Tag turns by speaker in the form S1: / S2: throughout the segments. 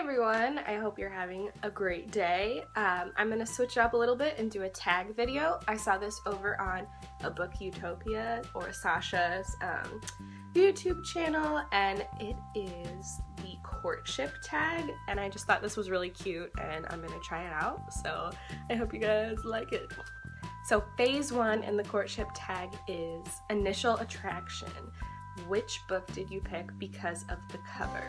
S1: everyone, I hope you're having a great day. I'm going to switch it up a little bit and do a tag video. I saw this over on Abookutopia or Sasha's YouTube channel, and it is the Courtship tag, and I just thought this was really cute and I'm going to try it out, so I hope you guys like it. So phase 1 in the Courtship tag is Initial Attraction. Which book did you pick because of the cover?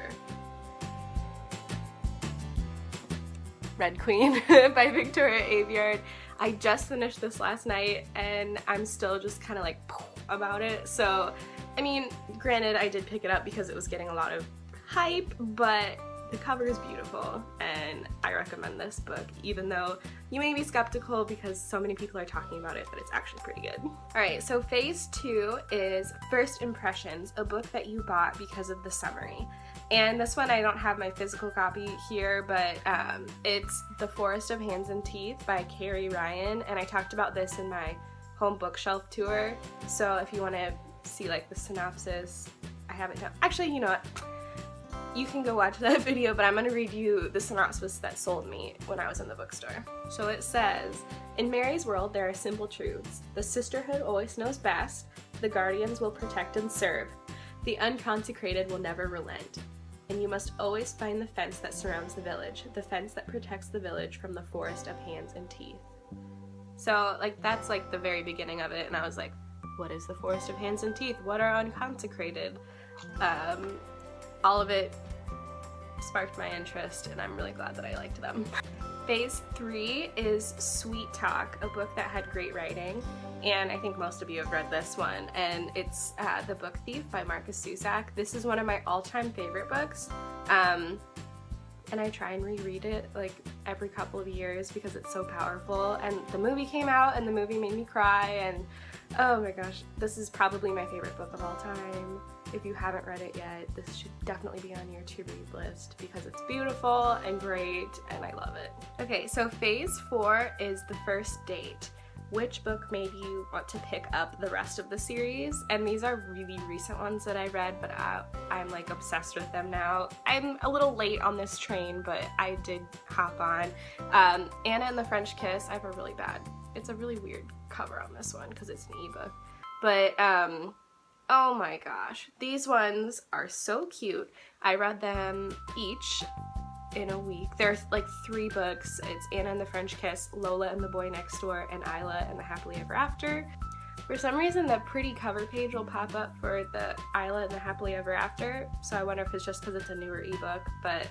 S1: Red Queen by Victoria Aveyard. I just finished this last night and I'm still just kind of like about it. So, I mean, granted I did pick it up because it was getting a lot of hype, but the cover is beautiful and I recommend this book, even though you may be skeptical because so many people are talking about it, but it's actually pretty good. Alright, so phase 2 is First Impressions, a book that you bought because of the summary. And this one I don't have my physical copy here, but it's The Forest of Hands and Teeth by Carrie and I talked about this in my home bookshelf tour, so if you want to see like the synopsis, I have it down. Actually, you know what? You can go watch that video, but I'm going to read you the synopsis that sold me when I was in the bookstore. So it says, in Mary's world there are simple truths. The sisterhood always knows best. The guardians will protect and serve. The unconsecrated will never relent. And you must always find the fence that surrounds the village, the fence that protects the village from the forest of hands and teeth. So, like, that's like the very beginning of it, and I was like, what is the forest of hands and teeth? What are unconsecrated? All of it sparked my interest, and I'm really glad that I liked them. Phase 3 is Sweet Talk, a book that had great writing, and I think most of you have read this one, and it's The Book Thief by Markus Zusak. This is one of my all-time favorite books, and I try and reread it like every couple of years because it's so powerful, and the movie came out and the movie made me cry, and oh my gosh, this is probably my favorite book of all time. If you haven't read it yet, this should definitely be on your to-read list because it's beautiful and great and I love it. Okay, so phase 4 is The First Date. Which book made you want to pick up the rest of the series? And these are really recent ones that I read, but I'm like obsessed with them now. I'm a little late on this train, but I did hop on. Anna and the French Kiss, I have a really bad, it's a really weird cover on this one because it's an ebook. But oh my gosh, these ones are so cute. I read them each in a week. There's like 3 books. It's Anna and the French Kiss, Lola and the Boy Next Door, and Isla and the Happily Ever After. For some reason the pretty cover page will pop up for the Isla and the Happily Ever After, so I wonder if it's just because it's a newer ebook, but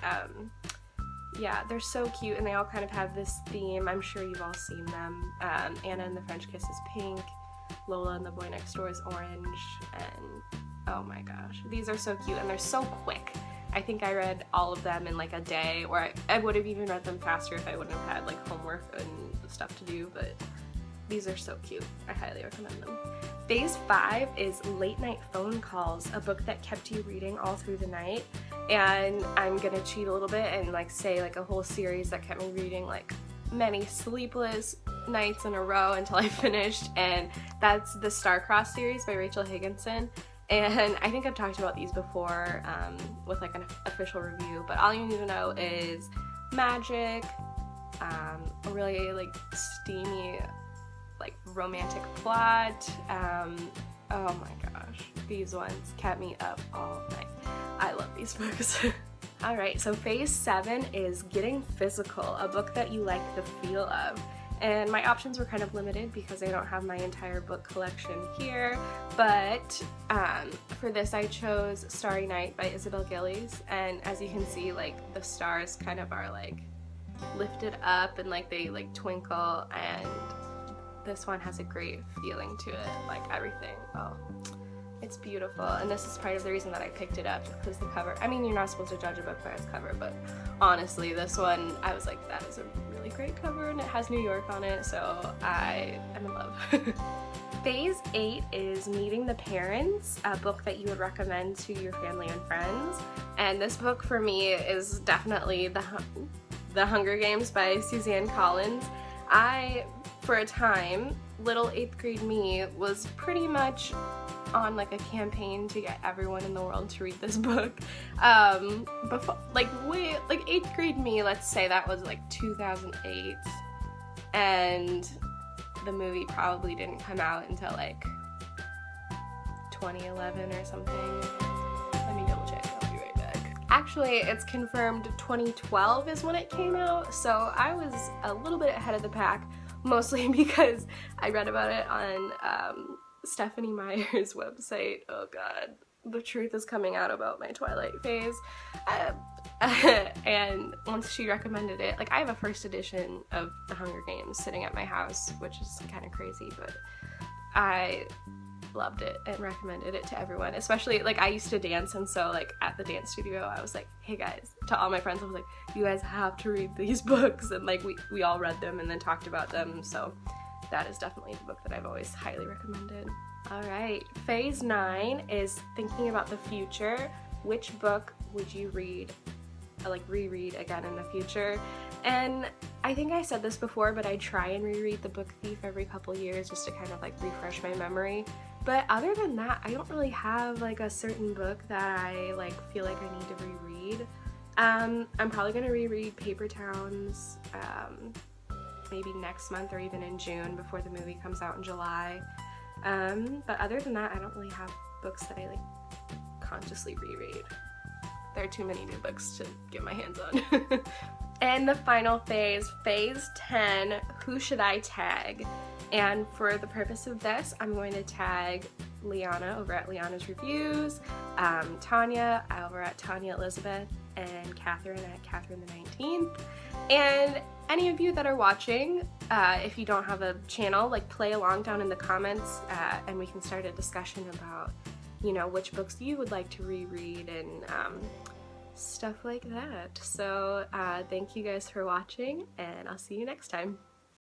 S1: yeah, they're so cute and they all kind of have this theme. I'm sure you've all seen them. Anna and the French Kiss is pink, Lola and the Boy Next Door is orange, and oh my gosh, these are so cute and they're so quick. I think I read all of them in like a day, or I would have even read them faster if I wouldn't have had like homework and stuff to do, but these are so cute. I highly recommend them. Phase 5 is Late Night Phone Calls, a book that kept you reading all through the night, and I'm gonna cheat a little bit and like say like a whole series that kept me reading like many sleepless nights in a row until I finished, and that's the Star-Crossed series by Rachel Higginson. And I think I've talked about these before with like an official review, but all you need to know is magic, a really like steamy like romantic plot. Oh my gosh, these ones kept me up all night. I love these books. Alright, so phase 7 is Getting Physical, a book that you like the feel of. And my options were kind of limited because I don't have my entire book collection here, but for this I chose Starry Night by Isabel Gilles, and as you can see, like the stars kind of are like lifted up and like they like twinkle, and this one has a great feeling to it, like everything. Oh, it's beautiful, and this is part of the reason that I picked it up because the cover, I mean, you're not supposed to judge a book by its cover, but honestly this one I was like, that is a really great cover and it has New York on it, so I am in love. Phase 8 is Meeting the Parents, a book that you would recommend to your family and friends, and this book for me is definitely The Hunger Games by Suzanne Collins. For a time, little 8th grade me was pretty much on like a campaign to get everyone in the world to read this book. Before, like 8th grade me, let's say that was like 2008, and the movie probably didn't come out until like 2011 or something. Let me double check, I'll be right back. Actually, it's confirmed 2012 is when it came out, so I was a little bit ahead of the pack, mostly because I read about it on Stephanie Meyer's website. Oh god, the truth is coming out about my Twilight phase. And once she recommended it, like I have a first edition of The Hunger Games sitting at my house, which is kind of crazy, but I loved it and recommended it to everyone, especially like I used to dance, and so like at the dance studio I was like, hey guys, to all my friends I was like, you guys have to read these books, and like we all read them and then talked about them, so that is definitely the book that I've always highly recommended. Alright, phase 9 is thinking about the future. Which book would you read, like reread again in the future? And I think I said this before, but I try and reread The Book Thief every couple years just to kind of like refresh my memory. But other than that, I don't really have like a certain book that I like feel like I need to reread. I'm probably gonna reread Paper Towns maybe next month or even in June before the movie comes out in July. But other than that, I don't really have books that I like consciously reread. There are too many new books to get my hands on. And the final phase, phase 10, who should I tag? And for the purpose of this, I'm going to tag Liana over at Liana's Reviews, Tanya over at Tanya Elizabeth, and Catherine at Catherine the 19th. And any of you that are watching, if you don't have a channel, like play along down in the comments, and we can start a discussion about, you know, which books you would like to reread and stuff like that. So thank you guys for watching, and I'll see you next time.